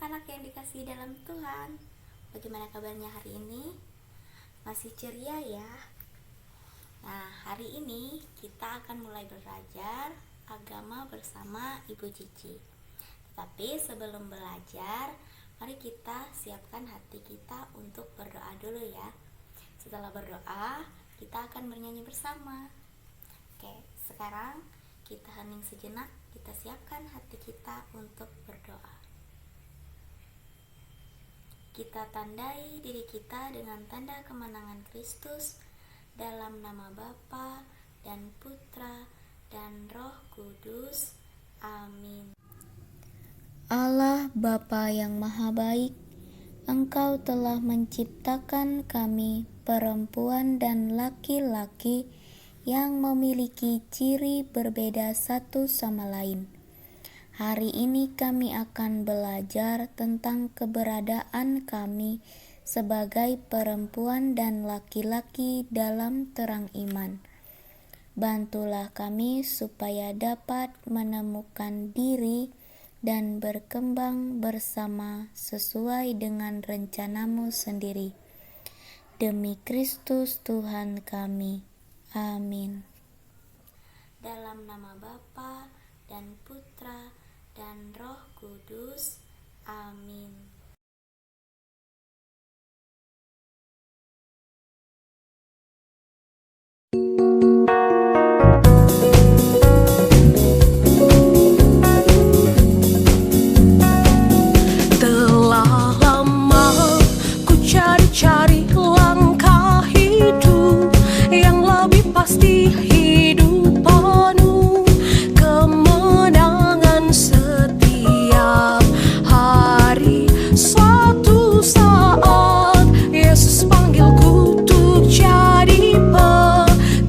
anak-anak yang dikasihi dalam Tuhan. Bagaimana kabarnya hari ini? Masih ceria ya? Nah, hari ini kita akan mulai belajar agama bersama Ibu Cici. Tetapi sebelum belajar, mari kita siapkan hati kita untuk berdoa dulu ya. Setelah berdoa, kita akan bernyanyi bersama. Oke, sekarang kita hening sejenak, kita siapkan hati kita untuk berdoa. Kita tandai diri kita dengan tanda kemenangan Kristus dalam nama Bapa dan Putra dan Roh Kudus. Amin. Allah Bapa yang Maha Baik, Engkau telah menciptakan kami perempuan dan laki-laki yang memiliki ciri berbeda satu sama lain. Hari ini kami akan belajar tentang keberadaan kami sebagai perempuan dan laki-laki dalam terang iman. Bantulah kami supaya dapat menemukan diri dan berkembang bersama sesuai dengan rencana-Mu sendiri. Demi Kristus Tuhan kami. Amin. Dalam nama Bapa dan Putra dan Roh Kudus. Amin. Telah lama ku cari-cari langkah hidup yang lebih pasti, hidup penuh kemenangan setiap hari. Suatu saat Yesus panggilku untuk jadi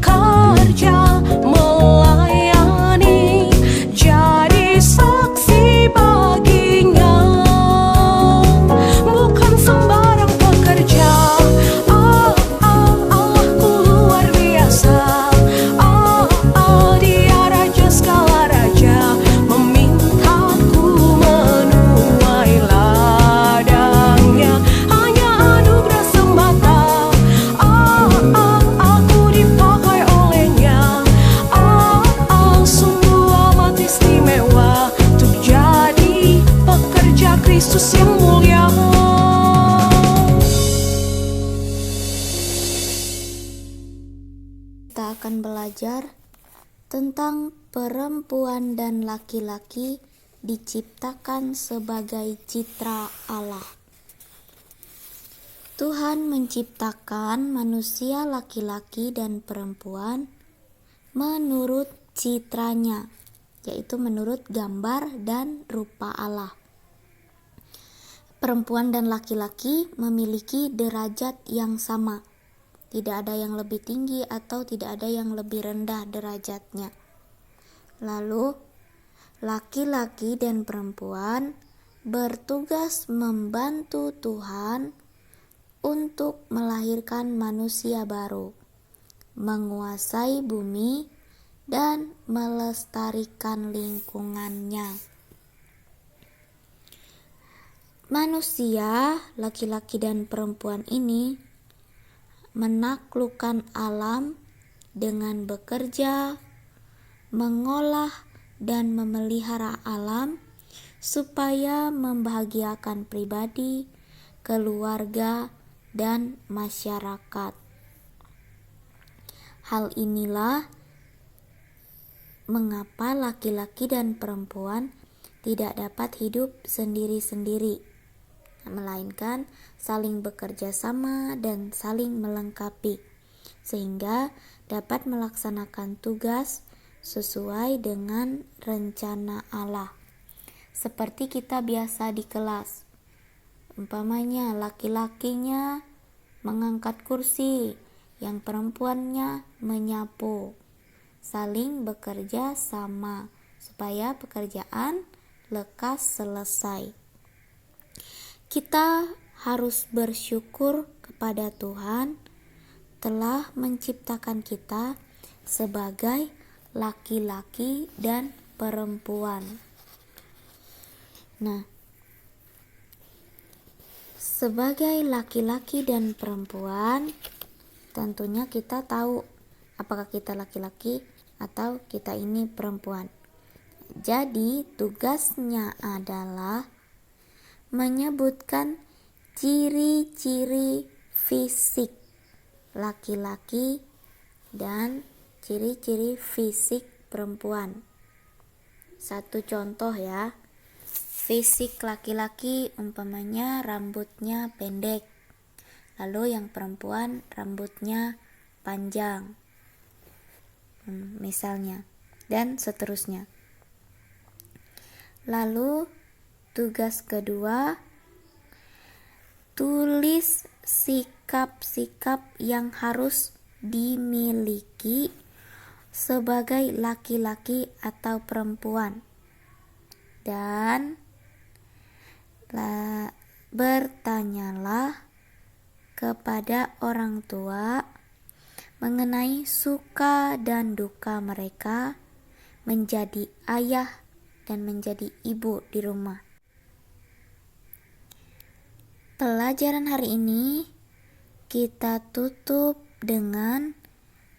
pekerja, melayani, jadi saksi baginya. Bukan sembarang pekerja, Allahku luar biasa. Dia raja segala raja, memintaku menuai ladangnya. Hanya anugerah semata, aku dipakai olehnya. Sungguh amat istimewa untuk jadi pekerja Kristus yang mulia. Kita akan belajar tentang perempuan dan laki-laki diciptakan sebagai citra Allah. Tuhan menciptakan manusia laki-laki dan perempuan menurut citranya, yaitu menurut gambar dan rupa Allah. Perempuan dan laki-laki memiliki derajat yang sama. Tidak ada yang lebih tinggi atau tidak ada yang lebih rendah derajatnya. Lalu, laki-laki dan perempuan bertugas membantu Tuhan untuk melahirkan manusia baru, menguasai bumi, dan melestarikan lingkungannya. Manusia, laki-laki dan perempuan ini menaklukkan alam dengan bekerja, mengolah dan memelihara alam supaya membahagiakan pribadi, keluarga, dan masyarakat. Hal inilah mengapa laki-laki dan perempuan tidak dapat hidup sendiri-sendiri, melainkan saling bekerja sama dan saling melengkapi, sehingga dapat melaksanakan tugas sesuai dengan rencana Allah. Seperti kita biasa di kelas, umpamanya laki-lakinya mengangkat kursi, yang perempuannya menyapu, saling bekerja sama supaya pekerjaan lekas selesai. Kita harus bersyukur kepada Tuhan telah menciptakan kita sebagai laki-laki dan perempuan. Nah, Sebagai laki-laki dan perempuan, tentunya kita tahu apakah kita laki-laki atau kita ini perempuan. Jadi, tugasnya adalah menyebutkan ciri-ciri fisik laki-laki dan ciri-ciri fisik perempuan. Satu contoh ya. Fisik laki-laki umpamanya rambutnya pendek, lalu yang perempuan rambutnya panjang, misalnya, dan seterusnya. Lalu tugas kedua, tulis sikap-sikap yang harus dimiliki sebagai laki-laki atau perempuan, dan bertanyalah kepada orang tua mengenai suka dan duka mereka menjadi ayah dan menjadi ibu di rumah. Pelajaran hari ini kita tutup dengan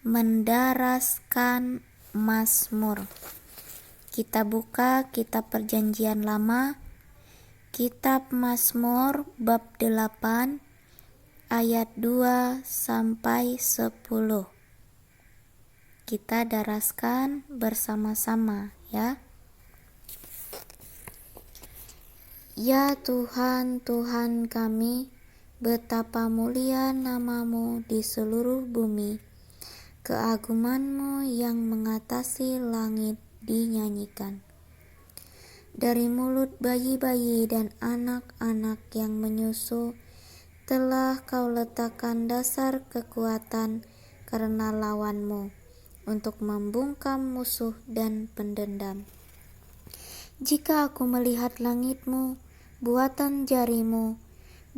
mendaraskan Mazmur. Kita buka kitab Perjanjian Lama, kitab Mazmur bab 8 ayat 2 sampai 10. Kita daraskan bersama-sama ya. Ya Tuhan, Tuhan kami, betapa mulia nama-Mu di seluruh bumi. Keagungan-Mu yang mengatasi langit dinyanyikan. Dari mulut bayi-bayi dan anak-anak yang menyusu, telah Kau letakkan dasar kekuatan karena lawan-Mu, untuk membungkam musuh dan pendendam. Jika aku melihat langit-Mu, buatan jari-Mu,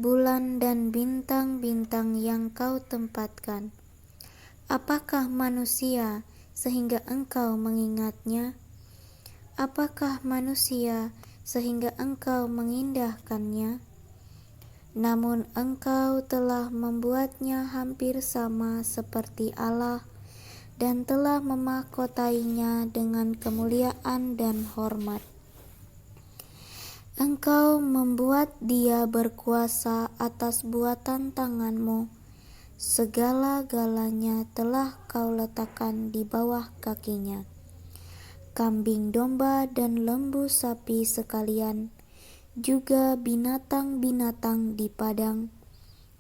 bulan dan bintang-bintang yang Kau tempatkan, apakah manusia sehingga Engkau mengingatnya? Apakah manusia sehingga Engkau mengindahkannya? Namun Engkau telah membuatnya hampir sama seperti Allah dan telah memahkotainya dengan kemuliaan dan hormat. Engkau membuat dia berkuasa atas buatan tangan-Mu. Segala-galanya telah Kau letakkan di bawah kakinya. Kambing domba dan lembu sapi sekalian, juga binatang-binatang di padang,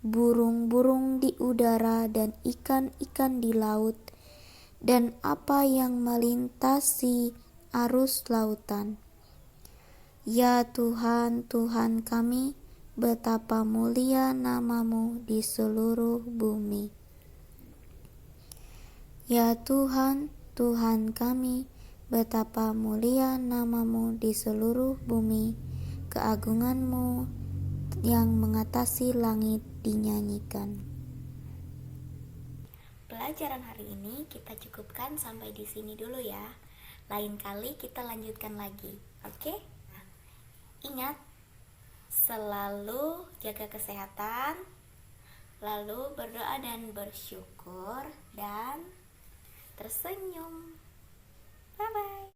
burung-burung di udara dan ikan-ikan di laut, dan apa yang melintasi arus lautan. Ya Tuhan, Tuhan kami, betapa mulia nama-Mu di seluruh bumi. Ya Tuhan, Tuhan kami, betapa mulia nama-Mu di seluruh bumi. Keagungan-Mu yang mengatasi langit dinyanyikan. Pelajaran hari ini kita cukupkan sampai di sini dulu ya. Lain kali kita lanjutkan lagi. Oke? Nah, ingat, selalu jaga kesehatan, lalu berdoa dan bersyukur, dan tersenyum. Bye-bye.